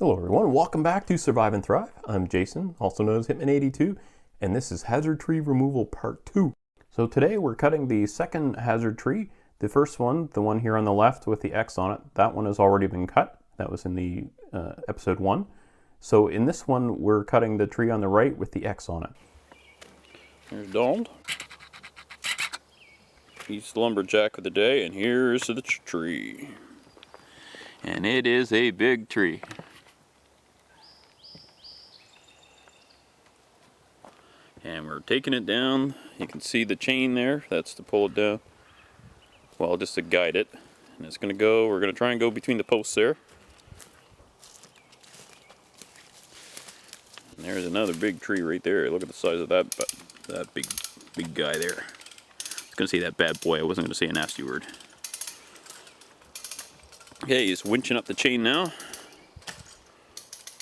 Hello everyone, welcome back to Survive and Thrive. I'm Jason, also known as Hitman82, and this is Hazard Tree Removal Part 2. So today we're cutting the second hazard tree. The first one, the one here on the left with the X on it, that one has already been cut. That was in the episode 1. So in this one, we're cutting the tree on the right with the X on it. Here's Donald. He's the lumberjack of the day, and here's the tree. And it is a big tree. And we're taking it down. You can see the chain there. That's to pull it down. Well, just to guide it. And it's going to go, we're going to try and go between the posts there. And there's another big tree right there. Look at the size of that, but that big guy there. I was going to say that bad boy. I wasn't going to say a nasty word. Okay, he's winching up the chain now.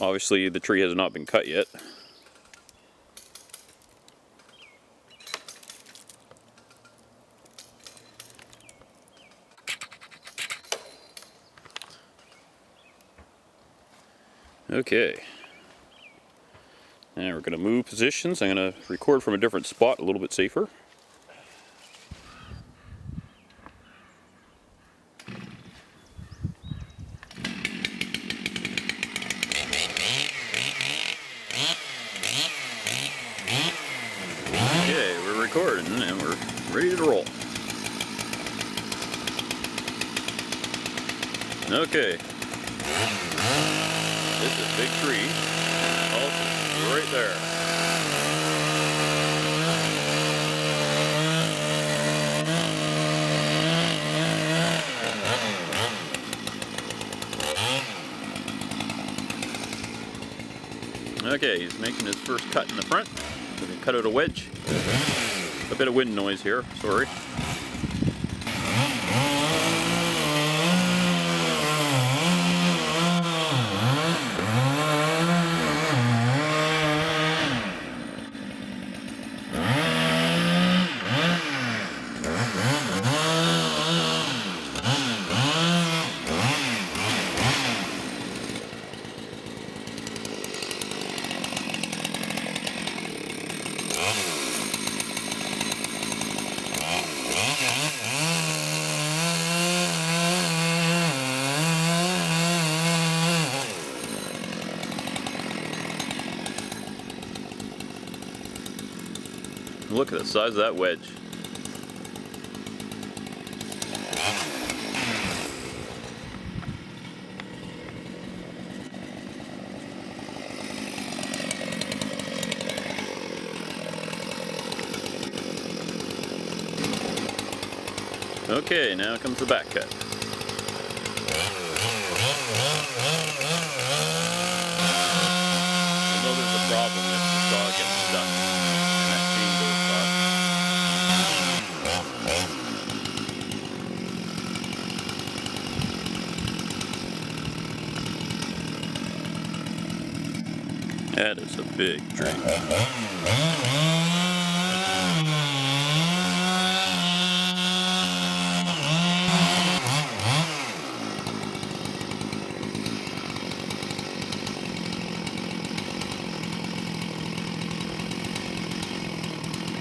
Obviously, the tree has not been cut yet. Okay, now we're going to move positions. I'm going to record from a different spot, a little bit safer. Okay, we're recording and we're ready to roll. Okay. It's a big tree. Oh, right there. Okay, he's making his first cut in the front. We're going to cut out a wedge. A bit of wind noise here, sorry. Look at the size of that wedge. Okay, now comes the back cut. I know there's a problem if the saw gets stuck and that chain goes off. That is a big tree.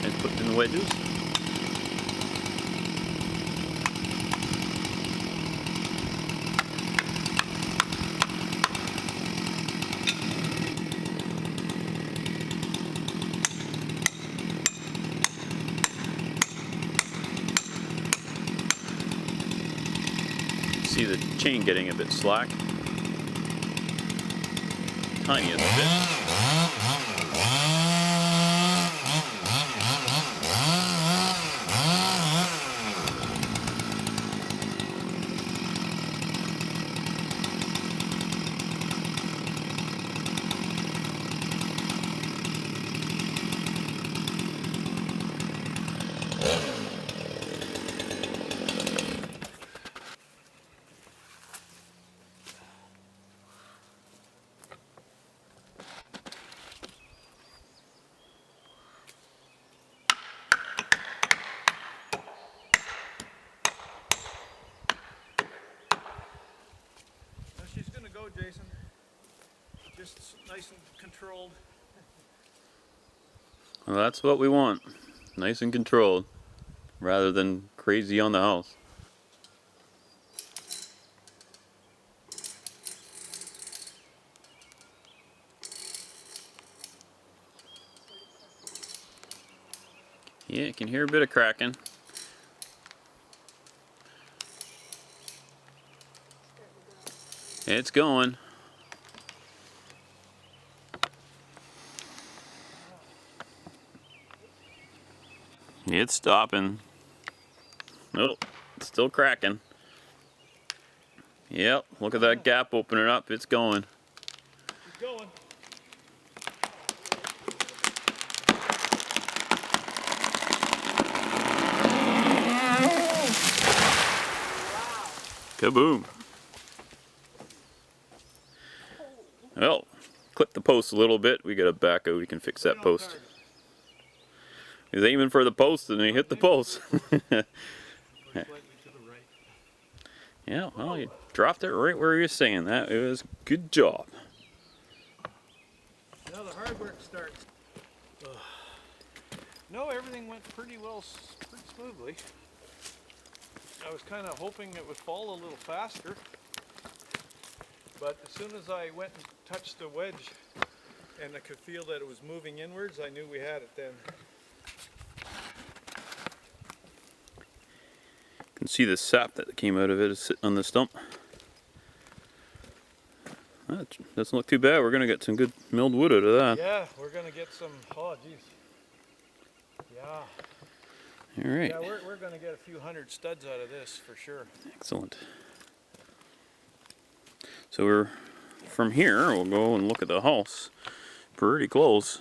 Let's put in the wedges. See the chain getting a bit slack. Tiniest bit. Just nice and controlled. Well, that's what we want. Nice and controlled, rather than crazy on the house. Yeah, you can hear a bit of cracking. It's going. It's stopping. Nope, it's still cracking. Yep, look at that gap opening up. It's going. Keep going. Kaboom. Well, clip the post a little bit. We got a backhoe. We can fix that post. He's aiming for the post and he hit the post. Yeah, well, you dropped it right where you're saying that. It was good job. Now the hard work starts. No, everything went pretty well, pretty smoothly. I was kind of hoping it would fall a little faster, but as soon as I went and touched the wedge and I could feel that it was moving inwards, I knew we had it then. You can see the sap that came out of it is sitting on the stump. That doesn't look too bad. We're going to get some good milled wood out of that. Yeah, we're going to get some, oh geez. Yeah. All right. Yeah, we're going to get a few hundred studs out of this for sure. Excellent. So we're from here, we'll go and look at the house. Pretty close.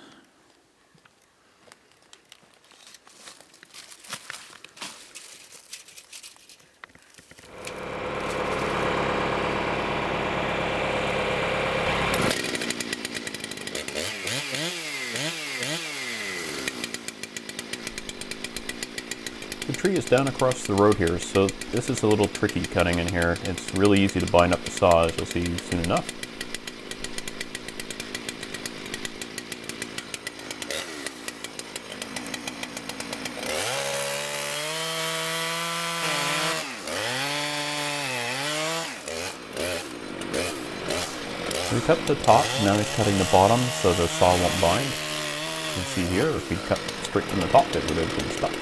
The tree is down across the road here, so this is a little tricky cutting in here. It's really easy to bind up the saw, as you'll see soon enough. We cut the top, now he's cutting the bottom so the saw won't bind. You can see here, if we cut straight from the top, it would have been stuck.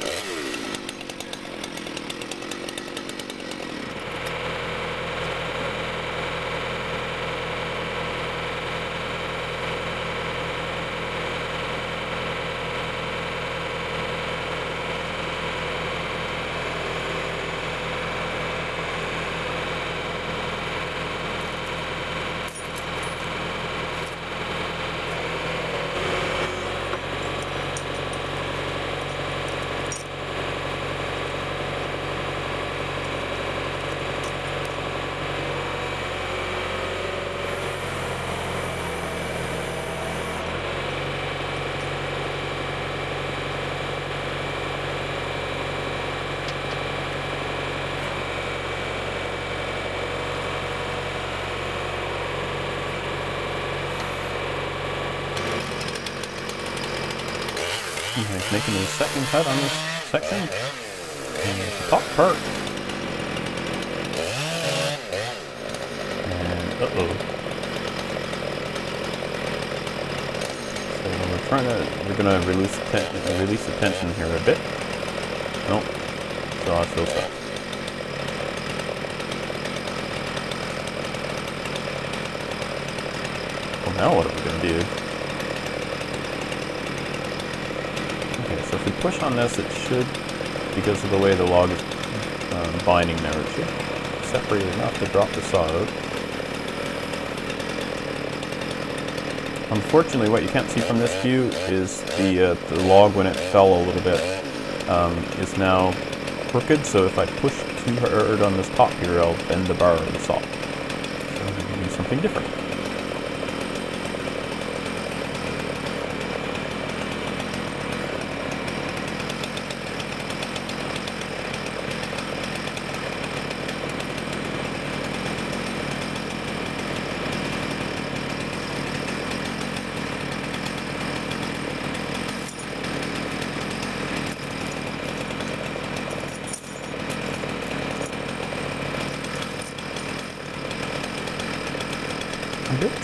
He's making his second cut on this section. And the top part. And So we're gonna release the tension here a bit. Nope. So I feel stuck. Well, now what are we gonna do? So if we push on this, it should, because of the way the log is binding there, it should separate enough to drop the saw out. Unfortunately, what you can't see from this view is the log, when it fell a little bit, is now crooked, so if I push too hard on this top here, I'll bend the bar of the saw. So I'm going to do something different.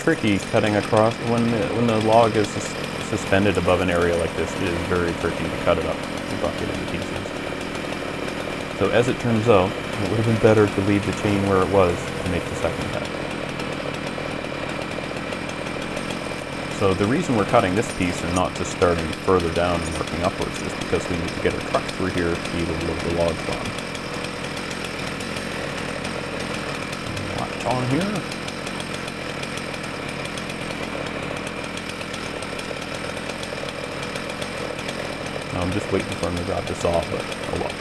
tricky cutting across when the log is suspended above an area like this. It is very tricky to cut it up and bucket into pieces. So as it turns out, it would have been better to leave the chain where it was to make the second cut. So the reason we're cutting this piece and not just starting further down and working upwards is because we need to get a truck through here to be able to load the logs on. Latch on here. Now I'm just waiting for him to grab this off, but oh well.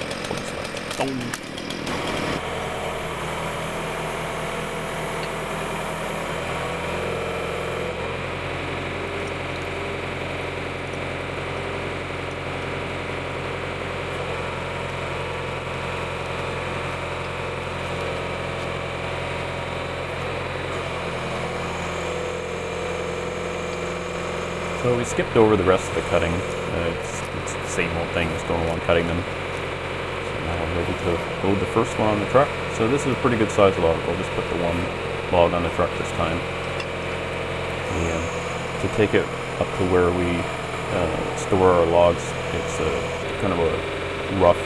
So we skipped over the rest of the cutting. It's the same old thing, just going along cutting them. So now we're ready to load the first one on the truck. So this is a pretty good size log. We'll just put the one log on the truck this time. To take it up to where we store our logs, it's kind of a rough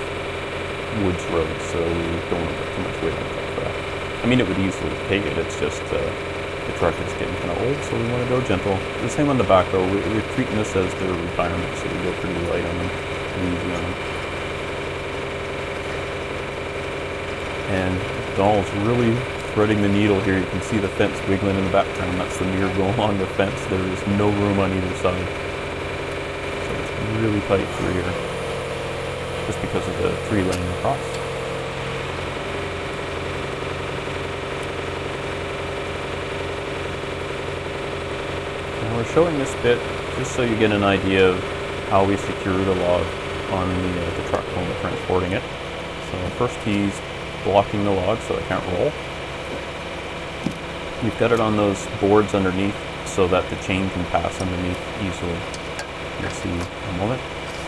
woods road, so we don't want to put too much weight on the truck for that. I mean, it would easily take it, it's just the truck is getting kind of old, so we want to go gentle. The same on the backhoe. We're treating this as their retirement, so we go pretty light on them, easy on them. And Donald's really threading the needle here. You can see the fence wiggling in the background. That's the mirror going along the fence. There is no room on either side. So it's really tight through here, just because of the tree laying across. We're showing this bit just so you get an idea of how we secure the log on the truck when we're transporting it. So first he's blocking the log so it can't roll. We've got it on those boards underneath so that the chain can pass underneath easily. You'll see in a moment.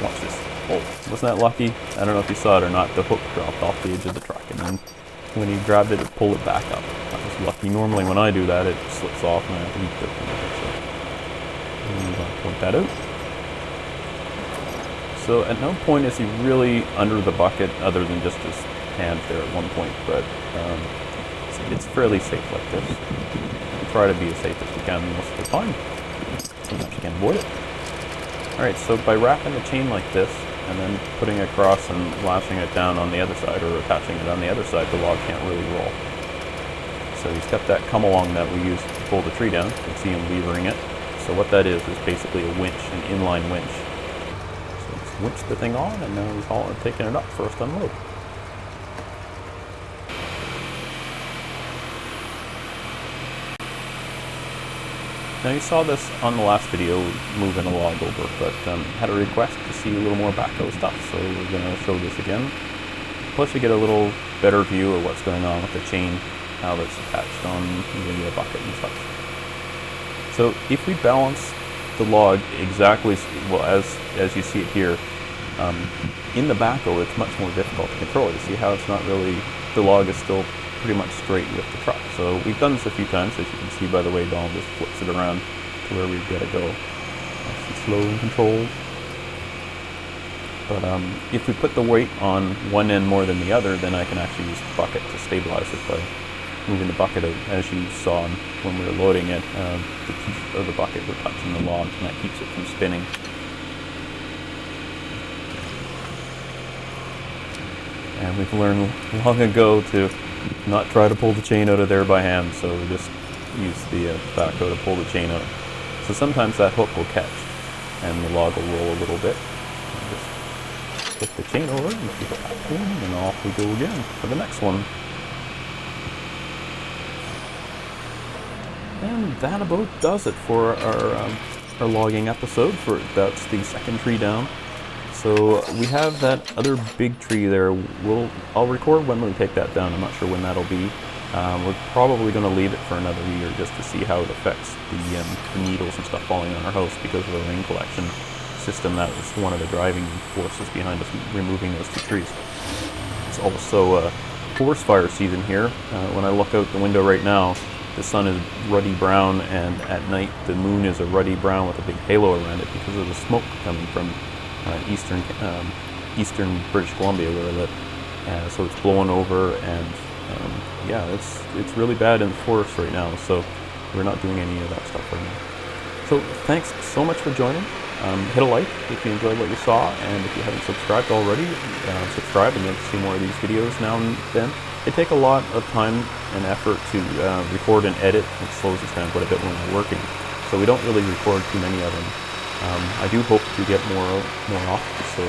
Watch this. Oh, wasn't that lucky? I don't know if you saw it or not. The hook dropped off the edge of the truck, and then when he grabbed it, it pulled it back up. That was lucky. Normally when I do that, it slips off and I have to be careful with it. I'm going to point that out. So at no point is he really under the bucket other than just his hand there at one point, but it's fairly safe like this. We try to be as safe as we can most of the time. Sometimes you can avoid it. Alright, so by wrapping the chain like this and then putting it across and lashing it down on the other side or attaching it on the other side, the log can't really roll. So he's got that come along that we use to pull the tree down. You can see him levering it. So what that is basically a winch, an inline winch. So he's winched the thing on, and now he's taking it up for us to unload. Now you saw this on the last video, moving a log over, but had a request to see a little more backhoe stuff, so we're going to show this again. Plus you get a little better view of what's going on with the chain, how it's attached on the bucket and stuff. So if we balance the log exactly, well, as you see it here, in the backhoe it's much more difficult to control. You see how it's not really, the log is still pretty much straight with the truck. So we've done this a few times, as you can see by the way Donald just flips it around to where we've got to go. Nice and slow and controlled. But if we put the weight on one end more than the other, then I can actually use the bucket to stabilize it by moving the bucket out. As you saw when we were loading it, the teeth of the bucket were touching the log, and that keeps it from spinning. And we've learned long ago to not try to pull the chain out of there by hand, so we just use the backhoe to pull the chain out. So sometimes that hook will catch, and the log will roll a little bit. And just flip the chain over and keep it back in, and off we go again for the next one. And that about does it for our logging episode. That's the second tree down. So we have that other big tree there. I'll record when we take that down. I'm not sure when that'll be. We're probably going to leave it for another year just to see how it affects the needles and stuff falling on our house because of the rain collection system. That was one of the driving forces behind us removing those two trees. It's also forest fire season here. When I look out the window right now, the sun is ruddy brown, and at night the moon is a ruddy brown with a big halo around it because of the smoke coming from eastern British Columbia where I live. So it's blowing over, and yeah, it's really bad in the forest right now, so we're not doing any of that stuff right now. So thanks so much for joining. Hit a like if you enjoyed what you saw, and if you haven't subscribed already, subscribe and you'll see more of these videos now and then. They take a lot of time and effort to record and edit. It slows us down quite a bit when we're working, so we don't really record too many of them. I do hope to get more often, so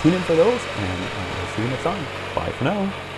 tune in for those, and I'll see you next time. Bye for now.